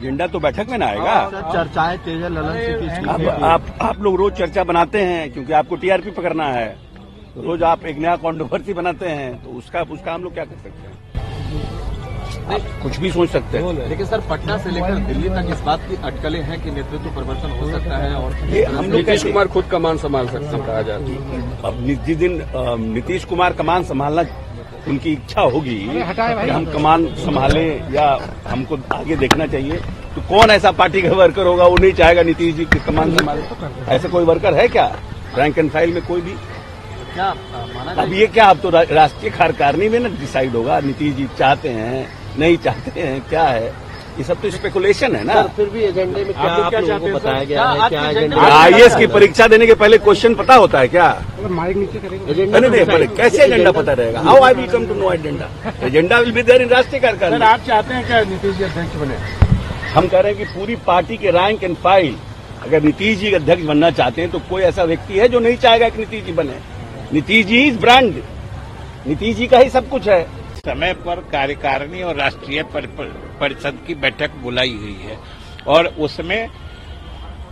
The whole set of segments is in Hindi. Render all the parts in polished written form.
एजेंडा तो बैठक में ना आएगा। चर्चाएं तेज है ललन सिंह की। अब आप लोग रोज चर्चा बनाते हैं क्योंकि आपको टीआरपी पकड़ना है, तो रोज आप एक नया कंट्रोवर्सी बनाते हैं, तो उसका हम लोग क्या कर सकते हैं? आप कुछ भी सोच सकते हैं। लेकिन सर, पटना से लेकर दिल्ली तक इस बात की अटकलें हैं कि नेतृत्व परिवर्तन हो सकता है और ये हम लोग नीतीश कुमार खुद कमान संभाल सकते हैं कहा जाता है। अब जिस दिन नीतीश कुमार कमान संभालना उनकी इच्छा होगी कि हम कमान संभाले या हमको आगे देखना चाहिए, तो कौन ऐसा पार्टी का वर्कर होगा वो नहीं चाहेगा नीतीश जी की कमान संभाले? ऐसा कोई वर्कर है क्या रैंक एंड फाइल में कोई भी? क्या अब ये क्या, अब तो राष्ट्रीय कार्यकारिणी में ना डिसाइड होगा नीतीश जी चाहते हैं नहीं चाहते हैं, क्या है ये सब तो स्पेकुलेशन है ना। फिर भी एजेंडे में क्या आप लोगों को बताया गया है? क्या एजेंडा? आईएएस की परीक्षा देने के पहले क्वेश्चन पता होता है क्या? एजेंडा नहीं, कैसे एजेंडा पता रहेगा? How I will come to know agenda? Agenda will be there in राष्ट्रीय कार्यकारिणी। आप चाहते हैं क्या नीतीश जी अध्यक्ष बने? हम कह रहे हैं कि पूरी पार्टी के रैंक एंड फाइल अगर नीतीश जी अध्यक्ष बनना चाहते हैं तो कोई ऐसा व्यक्ति है जो नहीं चाहेगा कि नीतीश जी बने? नीतीश जी इज ब्रांड, नीतीश जी का ही सब कुछ है। समय पर कार्यकारिणी और राष्ट्रीय परिषद की बैठक बुलाई हुई है और उसमें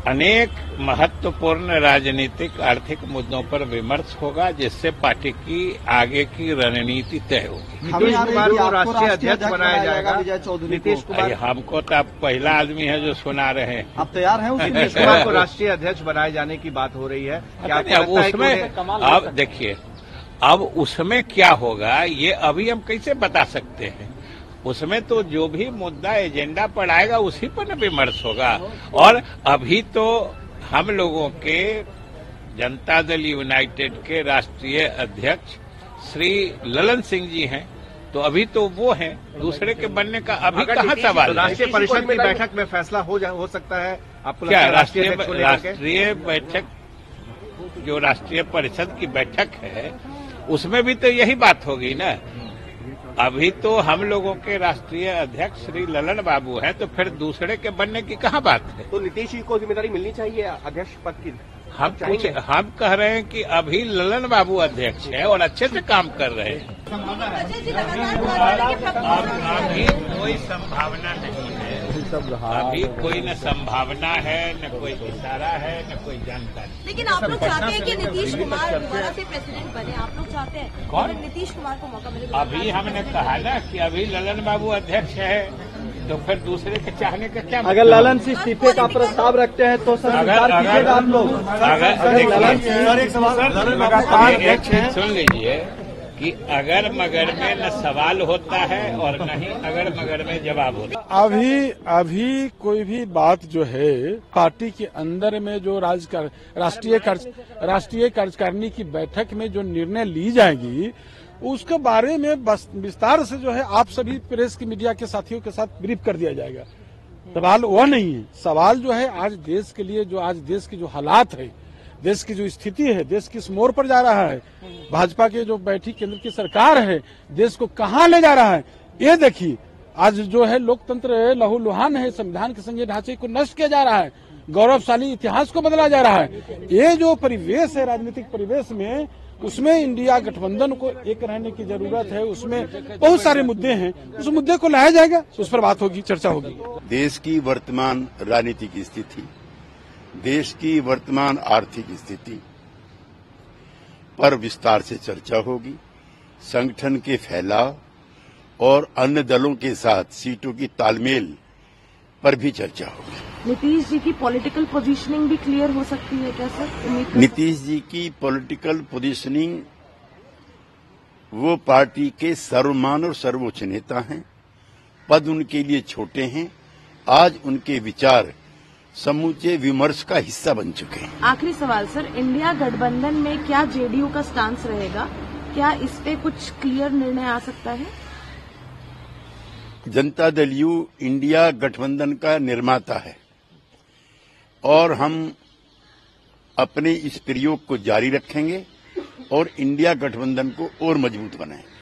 अनेक महत्वपूर्ण राजनीतिक आर्थिक मुद्दों पर विमर्श होगा, जिससे पार्टी की आगे की रणनीति तय होगी। नीतीश कुमार को राष्ट्रीय अध्यक्ष बनाया जाएगा। नीतीश कुमार, हमको तो आप पहला आदमी है जो सुना रहे हैं। आप तैयार हैं? नीतीश कुमार को राष्ट्रीय अध्यक्ष बनाए जाने की बात हो रही है। क्या उसमें अब देखिए, अब उसमें क्या होगा ये अभी हम कैसे बता सकते हैं? उसमें तो जो भी मुद्दा एजेंडा पर आएगा उसी पर न विमर्श होगा। और अभी तो हम लोगों के जनता दल यूनाइटेड के राष्ट्रीय अध्यक्ष श्री ललन सिंह जी हैं, तो अभी तो वो हैं, दूसरे के बनने का अभी कहाँ सवाल? राष्ट्रीय परिषद की बैठक में फैसला हो सकता है आपको? क्या राष्ट्रीय बैठक, जो राष्ट्रीय परिषद की बैठक है उसमें भी तो यही बात होगी ना। अभी तो हम लोगों के राष्ट्रीय अध्यक्ष श्री ललन बाबू हैं, तो फिर दूसरे के बनने की कहाँ बात है? तो नीतीश जी को जिम्मेदारी मिलनी चाहिए अध्यक्ष पद की? हम कह रहे हैं कि अभी ललन बाबू अध्यक्ष हैं और अच्छे से काम कर रहे हैं। अभी कोई संभावना नहीं है, अभी कोई न संभावना है, न कोई इशारा है, न कोई जानकारी। लेकिन आप लोग चाहते हैं कि नीतीश कुमार दोबारा से प्रेसिडेंट बने? आप लोग चाहते हैं कौन? नीतीश कुमार को मौका मिले? अभी हमने कहा ना कि अभी ललन बाबू अध्यक्ष है, तो फिर दूसरे के चाहने का क्या? अगर ललन सिंह इस्तीफे का प्रस्ताव रखते हैं तो सर स्वीकार कीजिएगा आप लोग? सुन लीजिए कि अगर मगर में न सवाल होता है और न ही अगर मगर में जवाब होता है। अभी कोई भी बात जो है पार्टी के अंदर में जो राष्ट्रीय कार्यकारिणी की बैठक में जो निर्णय ली जाएगी उसके बारे में विस्तार से जो है आप सभी प्रेस की मीडिया के साथियों के साथ ब्रीफ कर दिया जाएगा। सवाल वह नहीं है, सवाल जो है आज देश के लिए, जो आज देश की जो हालात है, देश की जो स्थिति है, देश किस मोड़ पर जा रहा है, भाजपा के जो बैठी केंद्र की सरकार है देश को कहां ले जा रहा है, ये देखिए। आज जो है लोकतंत्र लहूलुहान है, संविधान के संघीय ढांचे को नष्ट किया जा रहा है, गौरवशाली इतिहास को बदला जा रहा है। ये जो परिवेश है राजनीतिक परिवेश में, उसमें इंडिया गठबंधन को एक रहने की जरूरत है। उसमें बहुत सारे मुद्दे हैं, उस मुद्दे को लाया जाएगा, उस पर बात होगी, चर्चा होगी। देश की वर्तमान राजनीतिक स्थिति, देश की वर्तमान आर्थिक स्थिति पर विस्तार से चर्चा होगी। संगठन के फैलाव और अन्य दलों के साथ सीटों की तालमेल पर भी चर्चा होगी। नीतीश जी की पॉलिटिकल पोजीशनिंग भी क्लियर हो सकती है क्या सर? नीतीश जी की पॉलिटिकल पोजीशनिंग, वो पार्टी के सर्वमान और सर्वोच्च नेता हैं, पद उनके लिए छोटे हैं, आज उनके विचार समूचे विमर्श का हिस्सा बन चुके हैं। आखिरी सवाल सर, इंडिया गठबंधन में क्या जेडीयू का स्टांस रहेगा? क्या इस पे कुछ क्लियर निर्णय आ सकता है? जनता दल यू इंडिया गठबंधन का निर्माता है और हम अपने इस प्रयोग को जारी रखेंगे और इंडिया गठबंधन को और मजबूत बनाएंगे।